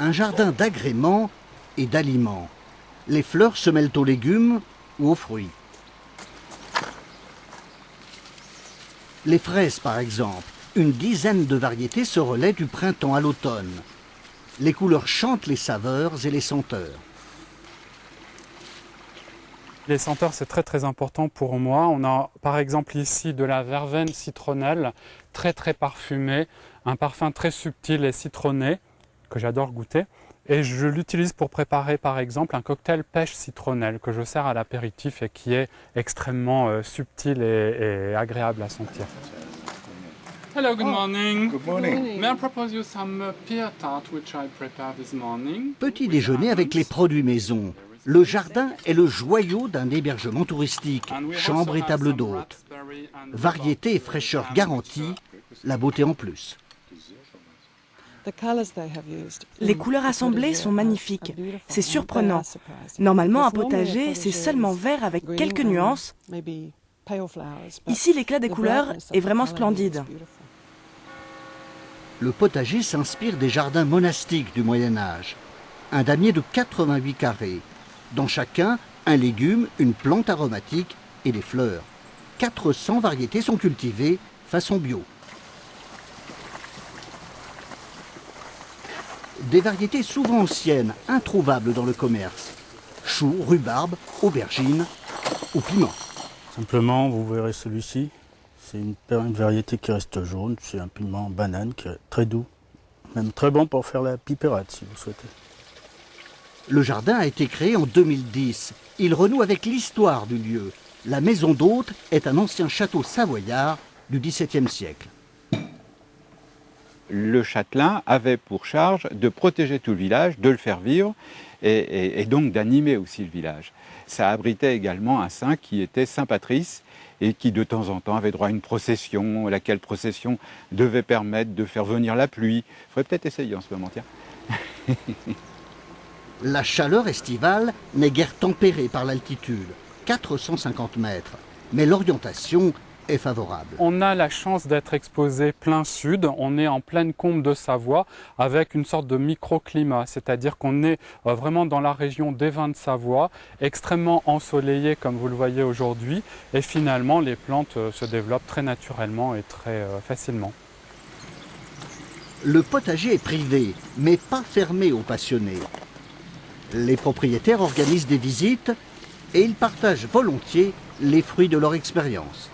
Un jardin d'agréments et d'aliments. Les fleurs se mêlent aux légumes ou aux fruits. Les fraises, par exemple, une dizaine de variétés se relaient du printemps à l'automne. Les couleurs chantent les saveurs et les senteurs. Les senteurs, c'est très important pour moi. On a par exemple ici de la verveine citronnelle, très parfumée, un parfum très subtil et citronné que j'adore goûter. Et je l'utilise pour préparer par exemple un cocktail pêche citronnelle que je sers à l'apéritif et qui est extrêmement subtil et agréable à sentir. Hello, good morning. Good morning. May I propose you some pear tart which I prepared this morning? Petit déjeuner avec les produits maison. Le jardin est le joyau d'un hébergement touristique, chambre et table d'hôte. Variété et fraîcheur garantie, la beauté en plus. Les couleurs assemblées sont magnifiques. C'est surprenant. Normalement, un potager, c'est seulement vert avec quelques nuances. Ici, l'éclat des couleurs est vraiment splendide. Le potager s'inspire des jardins monastiques du Moyen-Âge. Un damier de 88 carrés. Dans chacun, un légume, une plante aromatique et des fleurs. 400 variétés sont cultivées façon bio. Des variétés souvent anciennes, introuvables dans le commerce. Choux, rhubarbe, aubergines ou piments. Simplement, vous verrez celui-ci. C'est une variété qui reste jaune. C'est un piment banane qui est très doux. Même très bon pour faire la pipérade si vous souhaitez. Le jardin a été créé en 2010. Il renoue avec l'histoire du lieu. La maison d'hôte est un ancien château savoyard du XVIIe siècle. Le châtelain avait pour charge de protéger tout le village, de le faire vivre et donc d'animer aussi le village. Ça abritait également un saint qui était Saint Patrice et qui de temps en temps avait droit à une procession, laquelle procession devait permettre de faire venir la pluie. Il faudrait peut-être essayer en ce moment, tiens. La chaleur estivale n'est guère tempérée par l'altitude, 450 mètres, mais l'orientation est favorable. On a la chance d'être exposé plein sud, on est en pleine combe de Savoie avec une sorte de microclimat, c'est-à-dire qu'on est vraiment dans la région des vins de Savoie, extrêmement ensoleillé comme vous le voyez aujourd'hui, et finalement les plantes se développent très naturellement et très facilement. Le potager est privé, mais pas fermé aux passionnés. Les propriétaires organisent des visites et ils partagent volontiers les fruits de leur expérience.